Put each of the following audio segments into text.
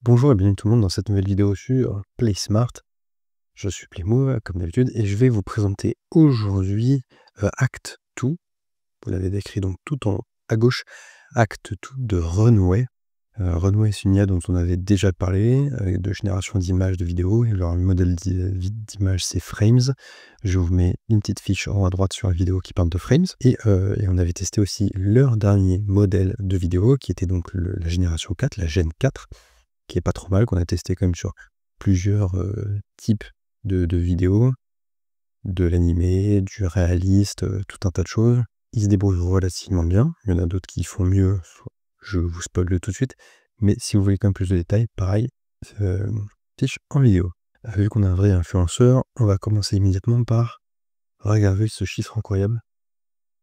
Bonjour et bienvenue tout le monde dans cette nouvelle vidéo sur PlaySmart. Je suis Playmo comme d'habitude et je vais vous présenter aujourd'hui Act 2. Vous l'avez décrit donc tout en haut à gauche, Act 2 de Runway. Runway, c'est une IA dont on avait déjà parlé, de génération d'images, de vidéos, et leur modèle d'image c'est Frames. Je vous mets une petite fiche en haut à droite sur la vidéo qui parle de Frames. Et on avait testé aussi leur dernier modèle de vidéo qui était donc la génération 4, la Gen 4. Qui est pas trop mal, qu'on a testé quand même sur plusieurs types de vidéos, de l'animé, du réaliste, tout un tas de choses. Ils se débrouillent relativement bien. Il y en a d'autres qui font mieux, je vous spoil tout de suite. Mais si vous voulez quand même plus de détails, pareil, fiche en vidéo. Vu qu'on a un vrai influenceur, on va commencer immédiatement par regarder ce chiffre incroyable.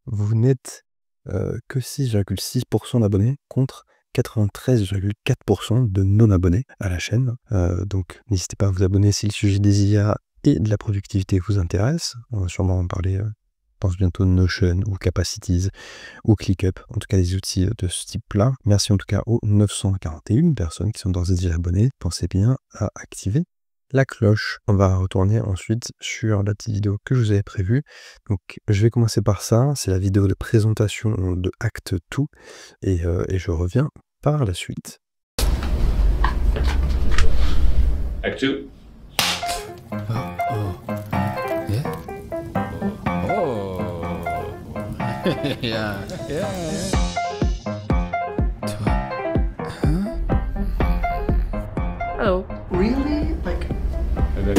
Vous n'êtes que 6,6% d'abonnés contre 93,4% de non-abonnés à la chaîne. Donc n'hésitez pas à vous abonner si le sujet des IA et de la productivité vous intéresse. On va sûrement en parler, je pense bientôt de Notion ou Capacities ou ClickUp, en tout cas des outils de ce type-là. Merci en tout cas aux 941 personnes qui sont d'ores et déjà abonnées. Pensez bien à activer la cloche. On va retourner ensuite sur la petite vidéo que je vous avais prévue. Donc je vais commencer par ça, c'est la vidéo de présentation de Act 2 et je reviens par la suite. Act 2. Yeah. Hello. Really? Like, And then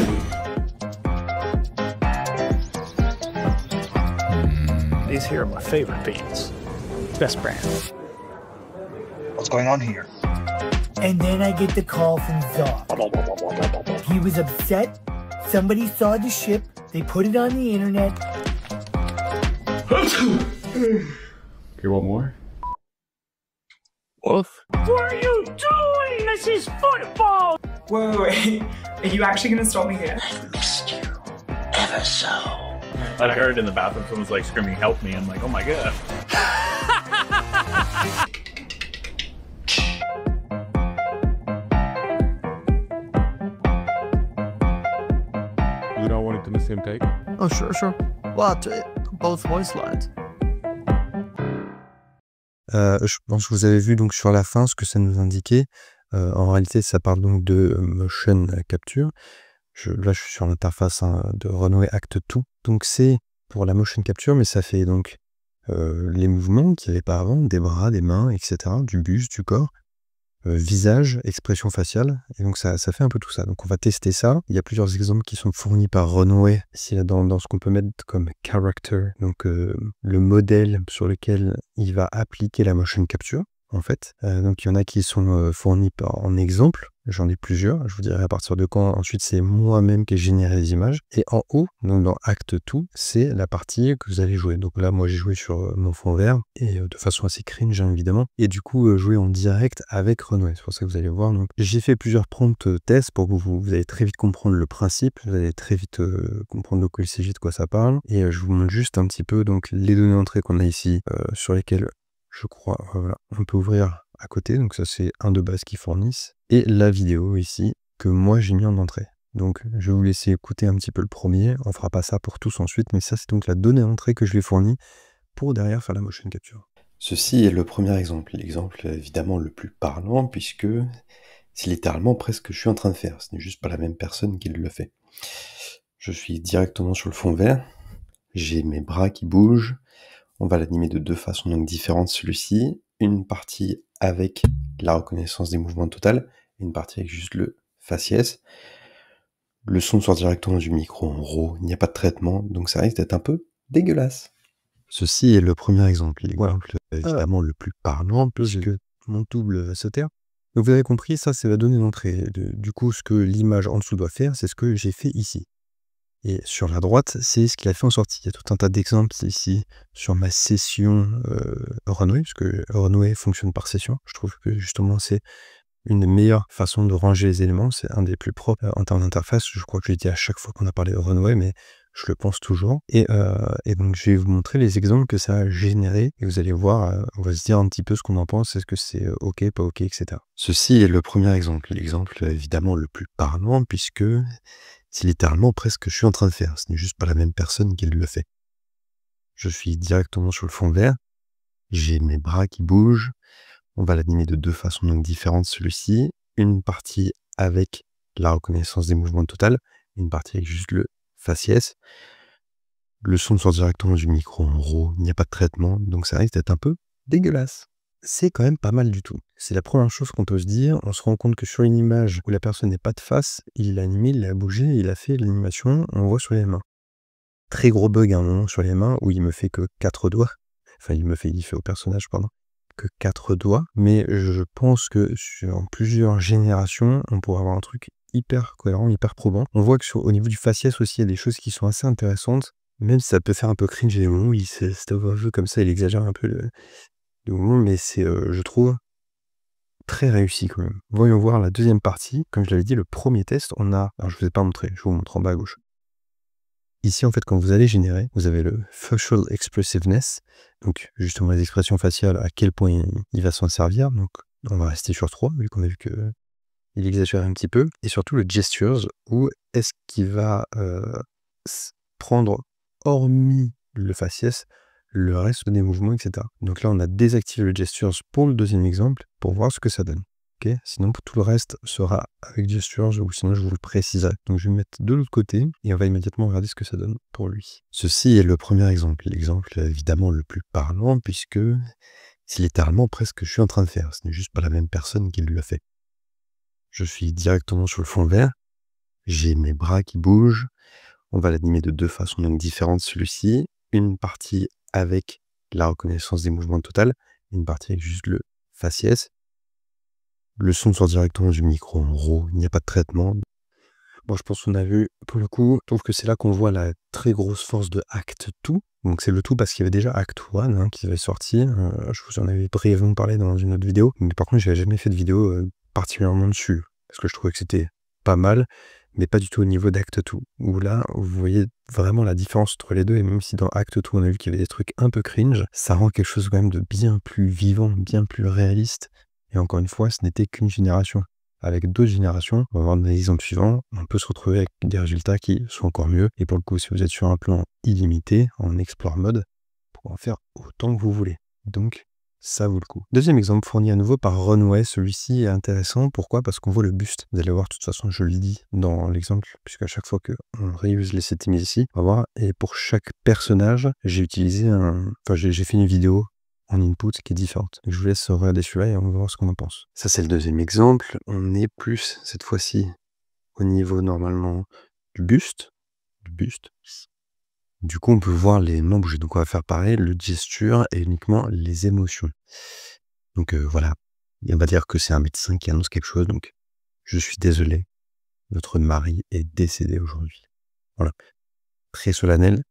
These here are my favorite beans. Best brand. what's going on here? And then I get the call from Zog. He was upset. Somebody saw the ship. They put it on the internet. you want more? Wolf. What are you doing? This is football. Wait. Are you actually gonna stop me here? I heard in the bathroom someone's like screaming, "Help me!" I'm like, "Oh my god!" You don't want it in the same take? Oh, sure. What? Both voice lines. Je pense que vous avez vu donc sur la fin ce que ça nous indiquait. En réalité, ça parle donc de motion capture. Là, je suis sur l'interface de Runway Act 2. Donc c'est pour la motion capture, mais ça fait donc les mouvements qu'il n'y avait pas avant, des bras, des mains, etc., du buste, du corps, visage, expression faciale. Et donc ça fait un peu tout ça. Donc on va tester ça. Il y a plusieurs exemples qui sont fournis par Runway, ici là, dans ce qu'on peut mettre comme character, donc le modèle sur lequel il va appliquer la motion capture. En fait, donc il y en a qui sont fournis en exemple, j'en ai plusieurs, je vous dirai à partir de quand. Ensuite c'est moi-même qui ai généré les images, et en haut, donc dans Act 2, c'est la partie que vous allez jouer. Donc là moi j'ai joué sur mon fond vert, et de façon assez cringe hein, évidemment, et du coup jouer en direct avec Runway, c'est pour ça que vous allez voir. Donc j'ai fait plusieurs prompts tests pour que vous allez très vite comprendre le principe, vous allez très vite comprendre de quoi il s'agit, de quoi ça parle, et je vous montre juste un petit peu donc les données d'entrée qu'on a ici, sur lesquelles je crois, voilà, on peut ouvrir à côté, donc ça c'est un de base qu'ils fournissent, et la vidéo ici, que moi j'ai mis en entrée. Donc je vais vous laisser écouter un petit peu le premier, on fera pas ça pour tous ensuite, mais ça c'est donc la donnée d'entrée que je lui ai fournie pour derrière faire la motion capture. Ceci est le premier exemple, l'exemple évidemment le plus parlant, puisque c'est littéralement presque ce que je suis en train de faire, ce n'est juste pas la même personne qui le fait. Je suis directement sur le fond vert, j'ai mes bras qui bougent. On va l'animer de deux façons donc différentes celui-ci. Une partie avec la reconnaissance des mouvements total, et une partie avec juste le faciès. Le son sort directement du micro en RAW, il n'y a pas de traitement, donc ça risque d'être un peu dégueulasse. Ceci est le premier exemple, l'exemple évidemment le plus parlant, puisque mon double va se taire. Donc vous avez compris, ça c'est la donnée d'entrée. Du coup, ce que l'image en dessous doit faire, c'est ce que j'ai fait ici. Et sur la droite, c'est ce qu'il a fait en sortie. Il y a tout un tas d'exemples ici sur ma session Runway, parce que Runway fonctionne par session. Je trouve que justement c'est une des meilleures façons de ranger les éléments. C'est un des plus propres en termes d'interface. Je crois que je l'ai dit à chaque fois qu'on a parlé de Runway, mais je le pense toujours. Et donc je vais vous montrer les exemples que ça a généré et vous allez voir, on va se dire un petit peu ce qu'on en pense, est-ce que c'est ok, pas ok, etc. Ceci est le premier exemple, l'exemple évidemment le plus parlant puisque c'est littéralement presque je suis en train de faire, ce n'est juste pas la même personne qui le fait. Je suis directement sur le fond vert, j'ai mes bras qui bougent, on va l'animer de deux façons donc différentes celui-ci, une partie avec la reconnaissance des mouvements total, une partie avec juste le faciès. Le son sort directement du micro en RAW, il n'y a pas de traitement, donc ça risque d'être un peu dégueulasse. C'est quand même pas mal du tout. C'est la première chose qu'on peut se dire, on se rend compte que sur une image où la personne n'est pas de face, il l'a animé, il l'a bougé, il a fait l'animation, on voit sur les mains. Très gros bug à un moment sur les mains où il me fait que 4 doigts, enfin il fait au personnage, pardon, que 4 doigts, mais je pense que sur plusieurs générations, on pourra avoir un truc hyper cohérent, hyper probant. On voit que au niveau du faciès aussi, il y a des choses qui sont assez intéressantes, même si ça peut faire un peu cringe des moments où il c'est un peu comme ça, il exagère un peu le mouvement, mais c'est, je trouve, très réussi quand même. Voyons voir la deuxième partie. Comme je l'avais dit, le premier test, on a... Alors je ne vous ai pas montré, je vous montre en bas à gauche. Ici, en fait, quand vous allez générer, vous avez le Facial Expressiveness, donc justement les expressions faciales, à quel point il va s'en servir. Donc on va rester sur 3, vu qu'on a vu que il exagère un petit peu. Et surtout le Gestures, où est-ce qu'il va prendre, hormis le faciès, le reste des mouvements, etc. Donc là, on a désactivé le Gestures pour le deuxième exemple, pour voir ce que ça donne. Okay, sinon, tout le reste sera avec Gestures, ou sinon je vous le préciserai. Donc je vais me mettre de l'autre côté, et on va immédiatement regarder ce que ça donne pour lui. Ceci est le premier exemple, l'exemple évidemment le plus parlant, puisque c'est littéralement presque je suis en train de faire, ce n'est juste pas la même personne qui le fait. Je suis directement sur le fond vert, j'ai mes bras qui bougent, on va l'animer de deux façons donc différentes celui-ci, une partie avec la reconnaissance des mouvements total, une partie avec juste le faciès. Le son sort directement du micro en RAW, il n'y a pas de traitement. Bon, je pense qu'on a vu, pour le coup, je trouve que c'est là qu'on voit la très grosse force de Act 2. Donc c'est le tout parce qu'il y avait déjà Act 1 qui avait sorti. Je vous en avais brièvement parlé dans une autre vidéo. Mais par contre, je n'avais jamais fait de vidéo particulièrement dessus. Parce que je trouvais que c'était pas mal, mais pas du tout au niveau d'Act 2. Où là, vous voyez vraiment la différence entre les deux. Et même si dans Act 2, on a vu qu'il y avait des trucs un peu cringe, ça rend quelque chose quand même de bien plus vivant, bien plus réaliste. Et encore une fois, ce n'était qu'une génération. Avec d'autres générations, on va voir dans les exemples suivants, on peut se retrouver avec des résultats qui sont encore mieux. Et pour le coup, si vous êtes sur un plan illimité, en Explore mode, vous pourrez en faire autant que vous voulez. Donc, ça vaut le coup. Deuxième exemple fourni à nouveau par Runway. Celui-ci est intéressant. Pourquoi? Parce qu'on voit le buste. Vous allez voir, de toute façon, je le dis dans l'exemple, puisqu'à chaque fois qu'on réuse les settings ici, on va voir. Et pour chaque personnage, j'ai utilisé j'ai fait une vidéo en input qui est différente. Donc je vous laisse regarder celui-là et on va voir ce qu'on en pense. Ça, c'est le deuxième exemple. On est plus, cette fois-ci, au niveau, normalement, du buste. Du coup, on peut voir les mains bouger. Donc, on va faire pareil, le gesture et uniquement les émotions. Donc, voilà. Et on va dire que c'est un médecin qui annonce quelque chose. Donc, je suis désolé. Votre mari est décédé aujourd'hui. Voilà. Très solennel.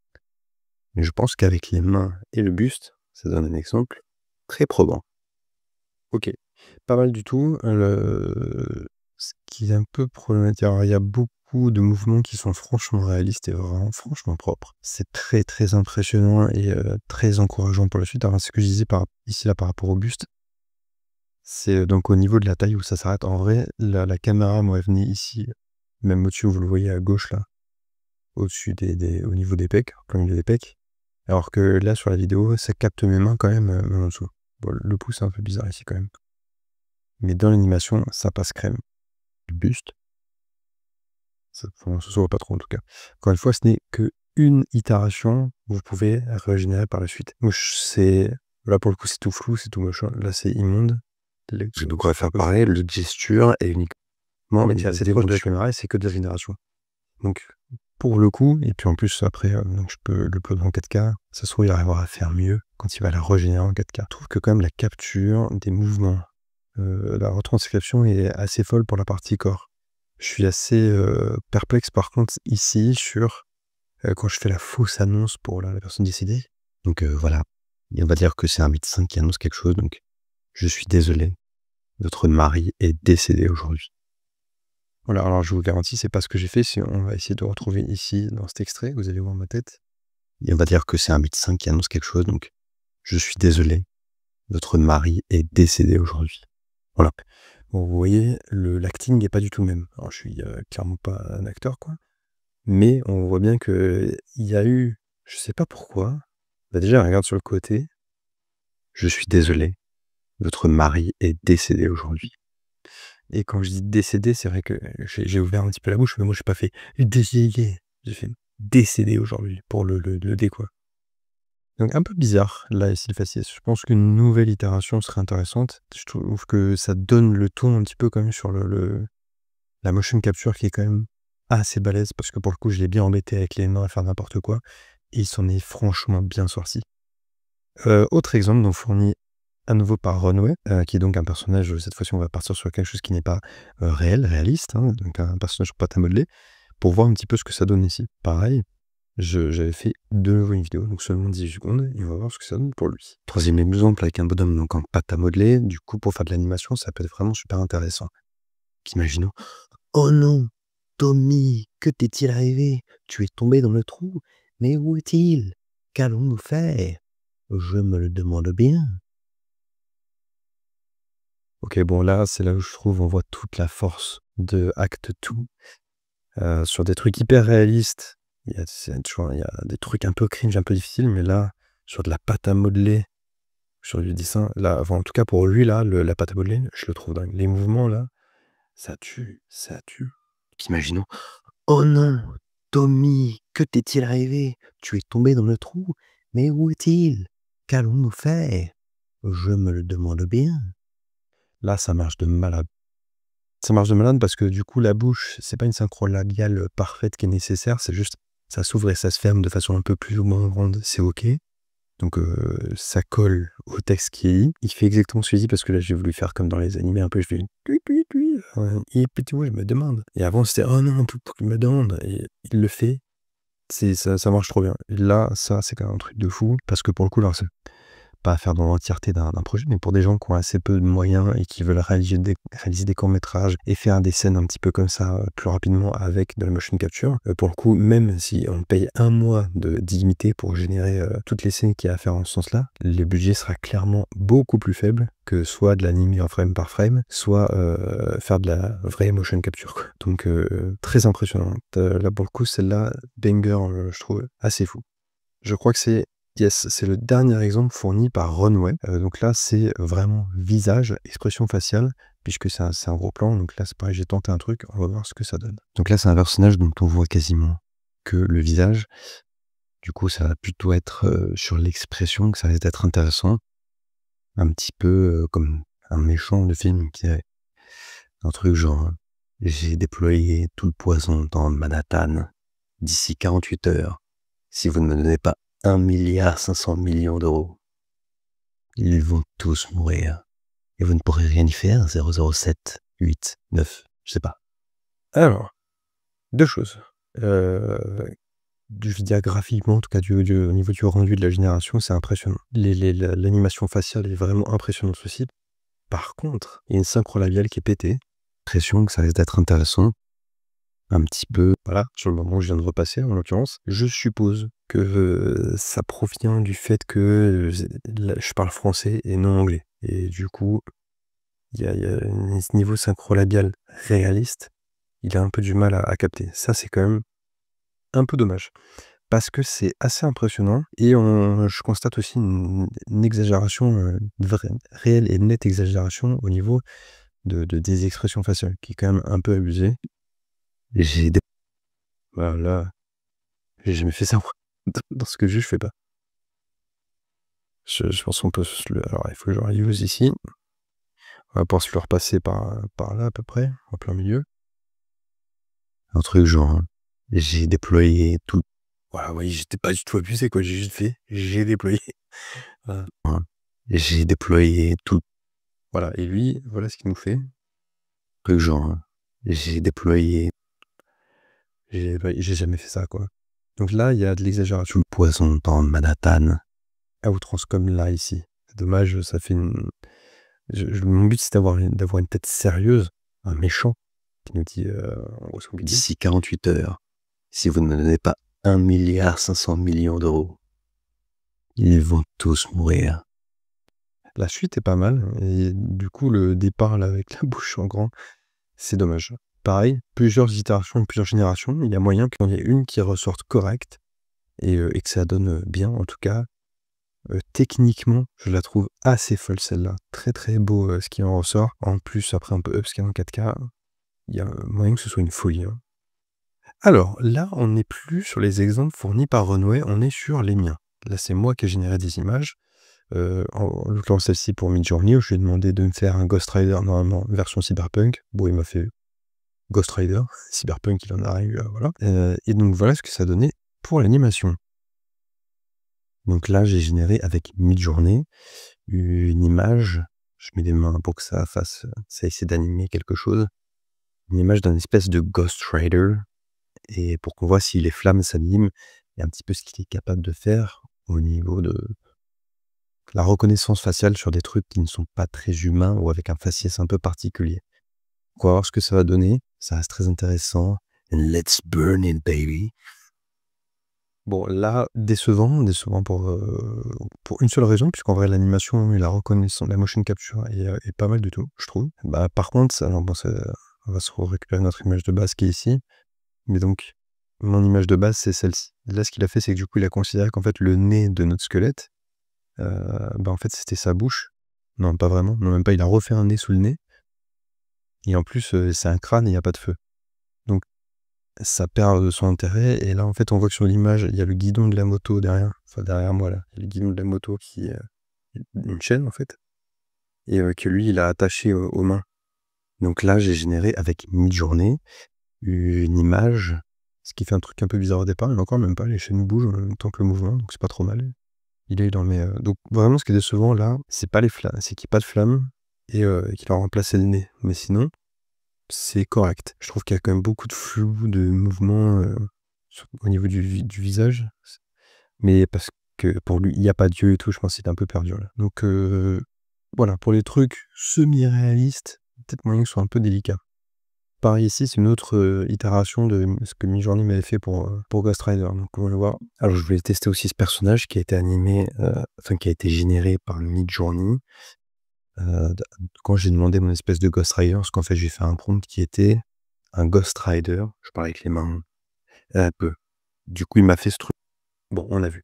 Mais je pense qu'avec les mains et le buste, ça donne un exemple très probant. Ok, pas mal du tout. Ce qui est un peu problématique, alors il y a beaucoup de mouvements qui sont franchement réalistes et vraiment franchement propres. C'est très très impressionnant et très encourageant pour la suite. Alors ce que je disais ici là par rapport au buste, c'est donc au niveau de la taille où ça s'arrête. En vrai, la caméra, moi, elle venait ici, même au-dessus, vous le voyez à gauche là, au-dessus au niveau des pecs, au milieu des pecs. Alors que là, sur la vidéo, ça capte mes mains quand même en dessous. Bon, le pouce est un peu bizarre ici quand même. Mais dans l'animation, ça passe crème. Le buste, ça se voit pas trop en tout cas. Encore une fois, ce n'est qu'une itération. Vous pouvez régénérer par la suite. Là pour le coup, c'est tout flou, c'est tout machin. Là, c'est immonde. Donc on va faire pareil, le gesture et uniquement... Mais c'est assez proche de la caméra et c'est que de la génération. Donc, pour le coup, et puis en plus, après, donc je peux le uploader en 4K, ça se trouve, il arrivera à faire mieux quand il va la régénérer en 4K. Je trouve que quand même la capture des mouvements, la retranscription est assez folle pour la partie corps. Je suis assez perplexe par contre ici sur quand je fais la fausse annonce pour la personne décédée. Donc voilà, et on va dire que c'est un médecin qui annonce quelque chose, donc je suis désolé, votre mari est décédé aujourd'hui. Voilà, alors je vous garantis, c'est pas ce que j'ai fait, on va essayer de retrouver ici, dans cet extrait, vous allez voir ma tête. Et on va dire que c'est un médecin qui annonce quelque chose, donc « Je suis désolé, votre mari est décédé aujourd'hui. » Voilà. Bon, vous voyez, l'acting n'est pas du tout le même. Alors je suis clairement pas un acteur, quoi. Mais on voit bien qu'il y a eu, je sais pas pourquoi, bah déjà, regarde sur le côté, « Je suis désolé, votre mari est décédé aujourd'hui. » Et quand je dis décédé, c'est vrai que j'ai ouvert un petit peu la bouche, mais moi, j'ai pas fait décédé. J'ai fait décédé aujourd'hui pour le dé, quoi. Donc, un peu bizarre, là, ici, le faciès. Je pense qu'une nouvelle itération serait intéressante. Je trouve que ça donne le ton un petit peu quand même sur la motion capture qui est quand même assez balèze parce que pour le coup, je l'ai bien embêté avec les mains à faire n'importe quoi. Et il s'en est franchement bien sorti. Autre exemple, donc fourni à nouveau par Runway, qui est donc un personnage, cette fois-ci on va partir sur quelque chose qui n'est pas réaliste, hein, donc un personnage pâte à modeler, pour voir un petit peu ce que ça donne ici. Pareil, j'avais fait de nouveau une vidéo, donc seulement 18 secondes, et on va voir ce que ça donne pour lui. Troisième exemple avec un bonhomme donc en pâte à modeler, du coup pour faire de l'animation, ça peut être vraiment super intéressant. Imaginons, oh non, Tommy, que t'est-il arrivé? Tu es tombé dans le trou, mais où est-il? Qu'allons-nous faire? Je me le demande bien. Ok, bon là, c'est là où je trouve on voit toute la force de Act 2. Sur des trucs hyper réalistes, il y a des trucs un peu cringe, un peu difficiles, mais là, sur de la pâte à modeler, sur du dessin, là, enfin, en tout cas pour lui, là, la pâte à modeler, je le trouve dingue. Les mouvements, là, ça tue, ça tue. Imaginons, oh non, Tommy, que t'est-il arrivé? Tu es tombé dans le trou, mais où est-il? Qu'allons-nous faire? Je me le demande bien. Là, ça marche de malade. Ça marche de malade parce que du coup, la bouche, c'est pas une synchro labiale parfaite qui est nécessaire, c'est juste ça s'ouvre et ça se ferme de façon un peu plus ou moins grande, c'est ok. Donc ça colle au texte qui est dit. Il fait exactement ce que je dis parce que là, j'ai voulu faire comme dans les animés un peu, je fais et petit moi, je me demande. Et avant, c'était oh non, il me demande. Et il le fait. Ça marche trop bien. Et là, ça, c'est quand même un truc de fou parce que pour le coup, là, c'est pas à faire dans l'entièreté d'un projet, mais pour des gens qui ont assez peu de moyens et qui veulent réaliser des courts-métrages et faire des scènes un petit peu comme ça plus rapidement avec de la motion capture, pour le coup, même si on paye un mois d'illimité pour générer toutes les scènes qu'il y a à faire en ce sens-là, le budget sera clairement beaucoup plus faible que soit de l'animer en frame par frame, soit faire de la vraie motion capture, quoi. Donc très impressionnant. Là pour le coup, celle-là, banger, je trouve assez fou. Je crois que c'est le dernier exemple fourni par Runway. Donc là, c'est vraiment visage, expression faciale, puisque c'est un gros plan. Donc là, c'est pareil, j'ai tenté un truc, on va voir ce que ça donne. Donc là, c'est un personnage dont on voit quasiment que le visage. Du coup, ça va plutôt être sur l'expression que ça risque d'être intéressant. Un petit peu comme un méchant de film qui a un truc genre « J'ai déployé tout le poison dans Manhattan d'ici 48 heures. Si vous ne me donnez pas 1,5 milliard d'euros. Ils vont tous mourir. Et vous ne pourrez rien y faire, 007, 8, 9, je sais pas. » Alors, deux choses. Je veux dire graphiquement, en tout cas au niveau du rendu de la génération, c'est impressionnant. L'animation faciale est vraiment impressionnante aussi. Par contre, il y a une synchro labiale qui est pétée. Impression que ça risque d'être intéressant. Un petit peu, voilà, sur le moment où je viens de repasser, en l'occurrence. Je suppose que ça provient du fait que je parle français et non anglais. Et du coup, il y a un niveau synchro-labial réaliste, il a un peu du mal à capter. Ça, c'est quand même un peu dommage. Parce que c'est assez impressionnant et je constate aussi une exagération, réelle et nette exagération au niveau des expressions faciales, qui est quand même un peu abusée. Voilà, j'ai jamais fait ça, moi. Dans ce que je fais pas. Je pense qu'on peut alors, il faut que je reuse ici. On va pouvoir se le repasser par là, à peu près, en plein milieu. Un truc genre, j'ai déployé tout. Voilà, oui, j'étais pas du tout abusé, quoi. J'ai juste fait, j'ai déployé. Voilà. J'ai déployé tout. Voilà, et lui, voilà ce qu'il nous fait. Un truc genre, j'ai déployé. J'ai jamais fait ça, quoi. Donc là, il y a de l'exagération. Le poison dans Manhattan. À outrance comme là, ici. C'est dommage, ça fait une... mon but, c'est d'avoir une tête sérieuse, un méchant, qui nous dit, en gros, d'ici 48 heures, si vous ne me donnez pas 1,5 milliard d'euros, ils vont tous mourir. La suite est pas mal, et du coup, le départ là, avec la bouche en grand, c'est dommage. Pareil, plusieurs itérations, plusieurs générations, il y a moyen qu'il y en ait une qui ressorte correcte, et que ça donne bien, en tout cas. Techniquement, je la trouve assez folle celle-là. Très très beau ce qui en ressort. En plus, après un peu upscale en 4K, il y a moyen que ce soit une folie. Hein. Alors, là, on n'est plus sur les exemples fournis par Runway, on est sur les miens. Là, c'est moi qui ai généré des images. En l'occurrence, celle-ci pour Midjourney, où je lui ai demandé de me faire un Ghost Rider, normalement, version Cyberpunk. Bon, il m'a fait Ghost Rider. Cyberpunk, il en arrive, voilà. Et donc, voilà ce que ça donnait pour l'animation. Donc là, j'ai généré avec Midjourney une image. Je mets des mains pour que ça essaie d'animer quelque chose. Une image d'un espèce de Ghost Rider. Et pour qu'on voit si les flammes s'animent et un petit peu ce qu'il est capable de faire au niveau de la reconnaissance faciale sur des trucs qui ne sont pas très humains ou avec un faciès un peu particulier. On va voir ce que ça va donner. Ça reste très intéressant. And let's burn it, baby. Bon, là, décevant pour une seule raison, puisqu'en vrai, l'animation et la reconnaissance, la motion capture est pas mal du tout, je trouve. Bah, par contre, on va se récupérer notre image de base qui est ici. Mais donc, mon image de base, c'est celle-ci. Là, ce qu'il a fait, c'est que du coup, il a considéré qu'en fait, le nez de notre squelette, en fait, c'était sa bouche. Non, pas vraiment. Non, même pas. Il a refait un nez sous le nez. Et en plus, c'est un crâne et il n'y a pas de feu. Donc, ça perd son intérêt. Et là, en fait, on voit que sur l'image, il y a le guidon de la moto derrière. Enfin, derrière moi, là. Il y a le guidon de la moto qui est une chaîne, en fait. Et que lui, il a attaché aux mains. Donc là, j'ai généré avec Midjourney une image, ce qui fait un truc un peu bizarre au départ. Et encore même pas, les chaînes bougent en même temps que le mouvement, donc c'est pas trop mal. Il est dans mes... Donc vraiment, ce qui est décevant, là, c'est pas les flammes, c'est qu'il n'y a pas de flammes et qu'il a remplacé le nez. Mais sinon, c'est correct. Je trouve qu'il y a quand même beaucoup de flou, de mouvement au niveau du visage. Mais parce que pour lui, il n'y a pas Dieu et tout, je pense qu'il est un peu perdu là. Donc voilà, pour les trucs semi-réalistes, peut-être moyen que ce soit un peu délicat. Pareil ici, c'est une autre itération de ce que Midjourney m'avait fait pour Ghost Rider. Donc on va le voir. Alors je voulais tester aussi ce personnage qui a été animé, qui a été généré par Midjourney. Quand j'ai demandé mon espèce de Ghost Rider, parce qu'en fait j'ai fait un prompt qui était un Ghost Rider. Je parlais avec les mains un peu. Du coup il m'a fait ce truc. Bon, on a vu.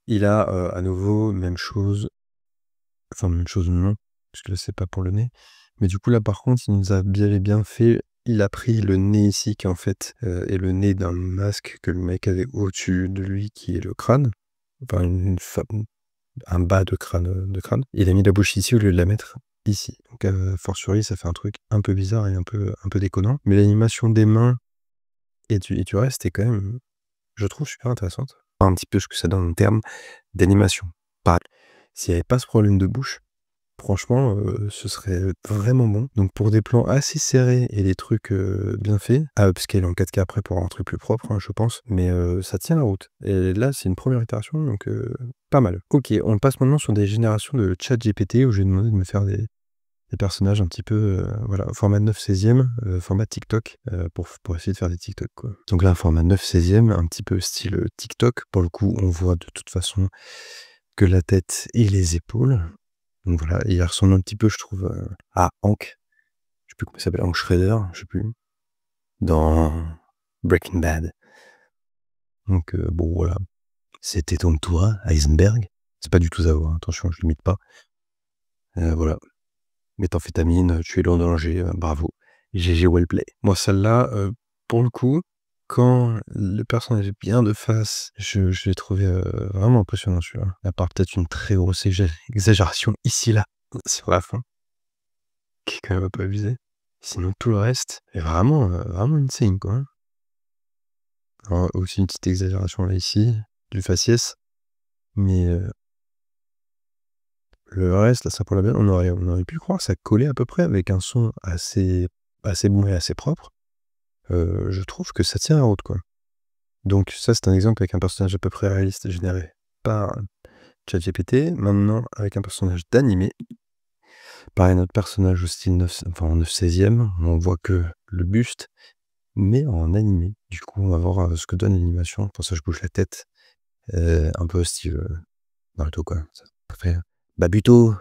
Il a à nouveau même chose. Enfin même chose non, parce que là c'est pas pour le nez. Mais du coup là par contre il nous a bien et bien fait. Il a pris le nez ici qui en fait est le nez d'un masque que le mec avait au-dessus de lui qui est le crâne. Enfin un bas de crâne. Il a mis la bouche ici au lieu de la mettre ici. Donc fortiori ça fait un truc un peu bizarre et un peu déconnant. Mais l'animation des mains et du reste est quand même, je trouve, super intéressante. Un petit peu ce que ça donne en termes d'animation. Pareil, s'il n'y avait pas ce problème de bouche, franchement, ce serait vraiment bon. Donc pour des plans assez serrés et des trucs bien faits, à upscale en 4K après pour avoir un truc plus propre, hein, je pense, mais ça tient la route. Et là, c'est une première itération, donc pas mal. Ok, on passe maintenant sur des générations de ChatGPT où j'ai demandé de me faire des personnages un petit peu, voilà, format 9/16e, format TikTok, pour essayer de faire des TikTok, quoi. Donc là, un format 9/16e, un petit peu style TikTok. Pour le coup, on voit de toute façon que la tête et les épaules. Donc voilà, il ressemble un petit peu, je trouve, à Hank. Je sais plus comment il s'appelle, Hank Schrader, je sais plus. Dans Breaking Bad. Donc bon, voilà. C'était ton tour, Heisenberg. C'est pas du tout ça, hein. Attention, je limite pas. Voilà. Méthamphétamine, tu es en danger, bravo. GG Wellplay. Moi, celle-là, pour le coup, quand le personnage est bien de face, je l'ai trouvé vraiment impressionnant celui-là. À part peut-être une très grosse exagération ici, là, sur la fin, qui est quand même un peu abusée. Sinon, tout le reste est vraiment insane, quoi. Alors, aussi une petite exagération là, ici, du faciès. Mais le reste, là, ça pour la bien, on aurait pu croire que ça collait à peu près avec un son assez bon et assez propre. Je trouve que ça tient la route, quoi. Donc ça, c'est un exemple avec un personnage à peu près réaliste généré par ChatGPT. Maintenant, avec un personnage d'animé. Pareil, notre personnage au style 9, enfin en 9/16e, on voit que le buste, mais en animé. Du coup, on va voir ce que donne l'animation. Pour ça, je bouge la tête, un peu style Naruto, quoi. Après, Babuto,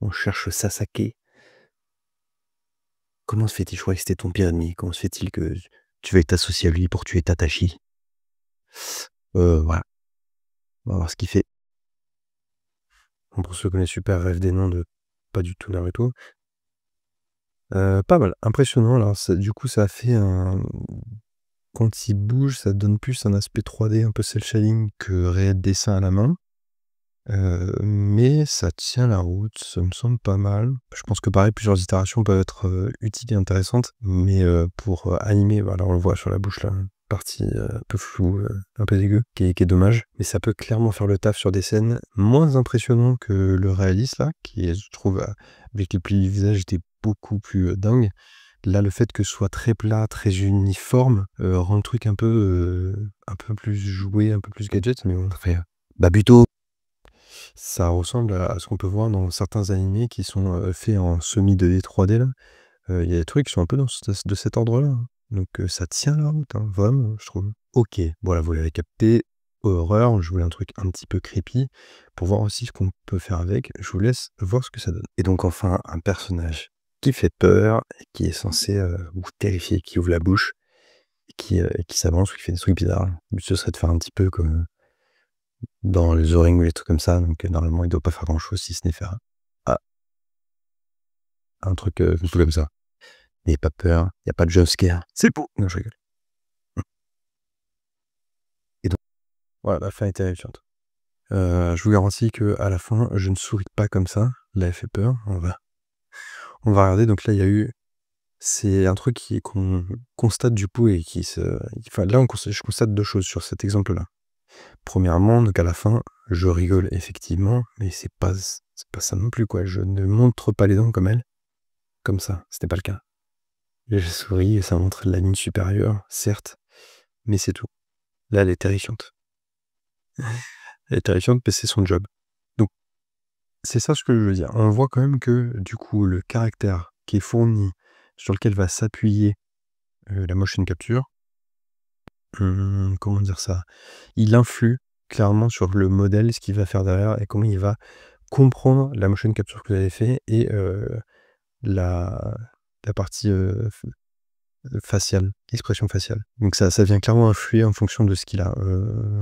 on cherche Sasake. Comment se fait-il? Je croyais que c'était ton pire ennemi. Comment se fait-il que tu veuilles t'associer à lui pour tuer Tatashi? Voilà. On va voir ce qu'il fait. Bon, pour ceux qui connaissent Super Rêve des noms de pas du tout Naruto. Pas mal, impressionnant. Alors ça, du coup, ça fait un... Quand il bouge, ça donne plus un aspect 3D, un peu cel shading que réel dessin à la main. Mais ça tient la route, ça me semble pas mal. Je pense que pareil, plusieurs itérations peuvent être utiles et intéressantes, mais pour animer, voilà, on le voit sur la bouche là, partie un peu floue, un peu dégueu, qui est dommage. Mais ça peut clairement faire le taf sur des scènes moins impressionnantes que le réaliste là, qui est, je trouve, avec les plis du visage, était beaucoup plus dingue. Là, le fait que ce soit très plat, très uniforme, rend le truc un peu plus joué, un peu plus gadget. Mais bon, après, Babuto, ça ressemble à ce qu'on peut voir dans certains animés qui sont faits en semi-2D 3D là. Il y a des trucs qui sont un peu de cet ordre-là, hein. Donc ça tient la route, hein, vraiment, je trouve. Ok, voilà, vous l'avez capté. Horreur, je voulais un truc un petit peu creepy pour voir aussi ce qu'on peut faire avec. Je vous laisse voir ce que ça donne. Et donc enfin, un personnage qui fait peur, et qui est censé vous terrifier, qui ouvre la bouche, et qui s'avance ou qui fait des trucs bizarres. Le but ce serait de faire un petit peu comme dans les oreilles ou les trucs comme ça, donc normalement il doit pas faire grand chose si ce n'est faire un truc comme ça. N'ayez pas peur, il n'y a pas de jumpscare, c'est beau. Non, je rigole. Et donc, voilà, la fin est terrifiante. Je vous garantis que à la fin, je ne souris pas comme ça. Là, elle fait peur. On va regarder. Donc là, il y a eu... C'est un truc qu'on constate du coup et qui se... Enfin, là, je constate deux choses sur cet exemple-là. Premièrement, donc à la fin, je rigole effectivement, mais c'est pas ça non plus, quoi. Je ne montre pas les dents comme elle. Comme ça, c'était pas le cas. Je souris et ça montre la ligne supérieure, certes, mais c'est tout. Là, elle est terrifiante. Elle est terrifiante, mais c'est son job. Donc, c'est ça ce que je veux dire. On voit quand même que, du coup, le caractère qui est fourni, sur lequel va s'appuyer la motion capture, comment dire ça? Il influe clairement sur le modèle, ce qu'il va faire derrière et comment il va comprendre la motion capture que vous avez fait et la partie faciale, expression faciale. Donc ça vient clairement influer en fonction de ce qu'il a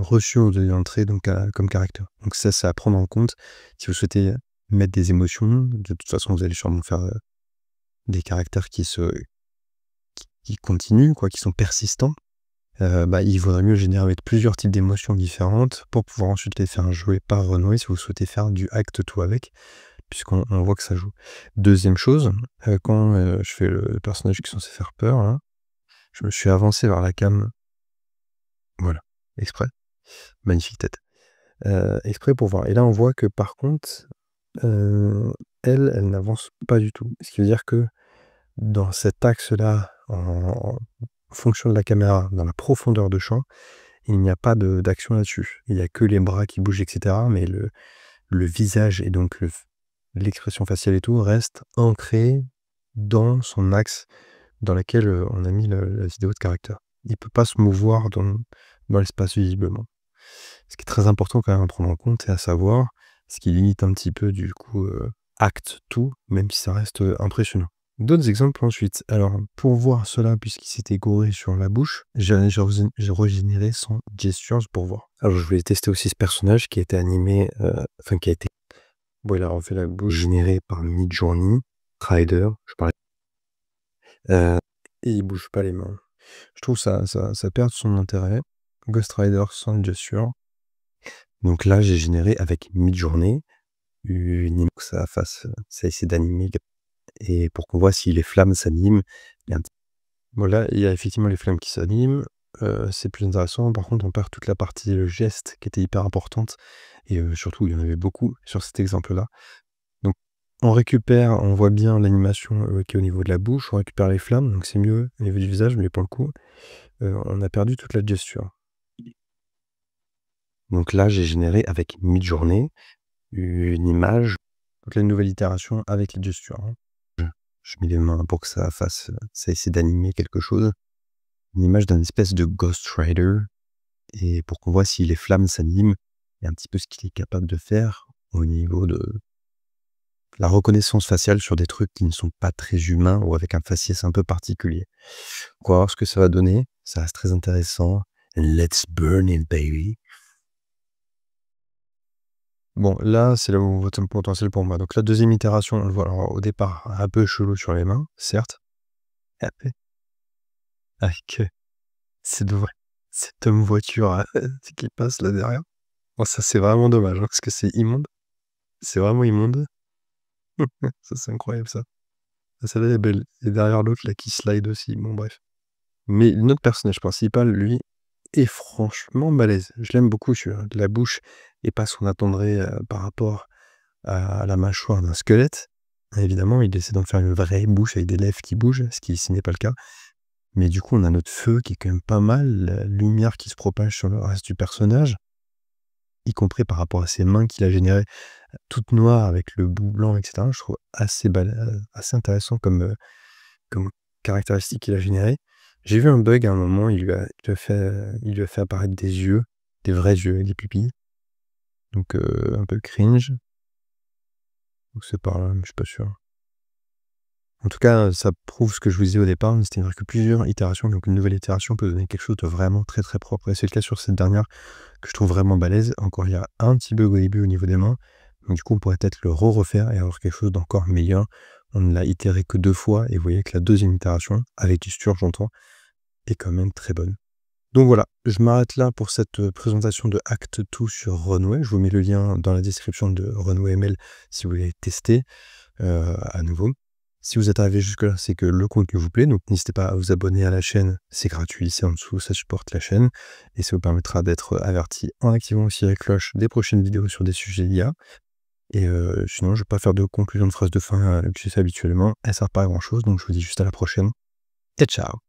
reçu au début d'entrée donc comme caractère. Donc ça, c'est à prendre en compte si vous souhaitez mettre des émotions. De toute façon, vous allez sûrement faire des caractères qui continuent, quoi, qui sont persistants. Il vaudrait mieux générer avec plusieurs types d'émotions différentes pour pouvoir ensuite les faire jouer par Renoir si vous souhaitez faire du acte tout avec, puisqu'on voit que ça joue. Deuxième chose, quand je fais le personnage qui est censé faire peur, hein, je me suis avancé vers la cam, voilà, exprès, magnifique tête, exprès pour voir. Et là on voit que par contre, elle n'avance pas du tout. Ce qui veut dire que dans cet axe-là, en fonction de la caméra, dans la profondeur de champ, il n'y a pas d'action là-dessus. Il n'y a que les bras qui bougent, etc. Mais le visage et donc l'expression faciale et tout reste ancré dans son axe dans lequel on a mis la vidéo de caractère. Il ne peut pas se mouvoir dans l'espace visiblement. Ce qui est très important quand même à prendre en compte et à savoir, ce qui limite un petit peu du coup acte tout, même si ça reste impressionnant. D'autres exemples ensuite. Alors, pour voir cela, puisqu'il s'était gouré sur la bouche, j'ai régénéré son gestures pour voir. Alors, je voulais tester aussi ce personnage qui a été animé, qui a été... Bon, il a refait la bouche générée par Midjourney, Rider, je parlais. Et il bouge pas les mains. Je trouve ça perd son intérêt. Ghost Rider sans gesture. Donc là, j'ai généré avec Midjourney une image que ça fasse, ça essaie d'animer et pour qu'on voit si les flammes s'animent. Bon là, il y a effectivement les flammes qui s'animent, c'est plus intéressant. Par contre, on perd toute la partie le geste qui était hyper importante et surtout, il y en avait beaucoup sur cet exemple-là. Donc, on voit bien l'animation qui est au niveau de la bouche, on récupère les flammes, donc c'est mieux au niveau du visage, mais pour le coup, on a perdu toute la gesture. Donc là, j'ai généré avec Midjourney une image Donc là, une nouvelle itération avec les gestures, hein. Je mets les mains pour que ça essaie d'animer quelque chose. Une image d'un espèce de Ghost Rider et pour qu'on voit si les flammes s'animent et un petit peu ce qu'il est capable de faire au niveau de la reconnaissance faciale sur des trucs qui ne sont pas très humains ou avec un faciès un peu particulier. On va voir ce que ça va donner. Ça reste très intéressant. Let's burn it, baby. Bon, là, c'est là où on voit tout le potentiel pour moi. Donc la deuxième itération, on le voit alors, au départ un peu chelou sur les mains, certes. Et après, avec cette homme voiture qui passe là derrière. Bon, ça c'est vraiment dommage, hein, parce que c'est immonde. C'est vraiment immonde. Ça c'est incroyable ça. Celle-là elle est belle. Et derrière l'autre là qui slide aussi. Bon bref. Mais notre personnage principal, lui, est franchement balèze. Je l'aime beaucoup celui-là. La bouche et pas ce qu'on attendrait par rapport à la mâchoire d'un squelette. Évidemment, il essaie d'en faire une vraie bouche avec des lèvres qui bougent, ce qui ici n'est pas le cas. Mais du coup, on a notre feu qui est quand même pas mal, la lumière qui se propage sur le reste du personnage, y compris par rapport à ses mains qu'il a générées toutes noires avec le bout blanc, etc. Je trouve assez intéressant comme caractéristique qu'il a généré. J'ai vu un bug à un moment, il lui a fait apparaître des yeux, des vrais yeux avec des pupilles. Donc un peu cringe. Donc c'est par là, mais je suis pas sûr. En tout cas, ça prouve ce que je vous disais au départ, c'est-à-dire que plusieurs itérations, donc une nouvelle itération peut donner quelque chose de vraiment très très propre. Et c'est le cas sur cette dernière que je trouve vraiment balèze. Encore, il y a un petit bug au début au niveau des mains. Donc du coup, on pourrait peut-être le refaire et avoir quelque chose d'encore meilleur. On ne l'a itéré que 2 fois et vous voyez que la deuxième itération, avec gesture j'entends, est quand même très bonne. Donc voilà, je m'arrête là pour cette présentation de Act 2 sur Runway. Je vous mets le lien dans la description de Runway ML si vous voulez tester à nouveau. Si vous êtes arrivé jusque-là, c'est que le contenu vous plaît, donc n'hésitez pas à vous abonner à la chaîne, c'est gratuit, c'est en dessous, ça supporte la chaîne, et ça vous permettra d'être averti en activant aussi la cloche des prochaines vidéos sur des sujets d'IA. Et sinon, je ne vais pas faire de conclusion de phrase de fin que je fais habituellement, elle ne sert pas à grand-chose, donc je vous dis juste à la prochaine, et ciao.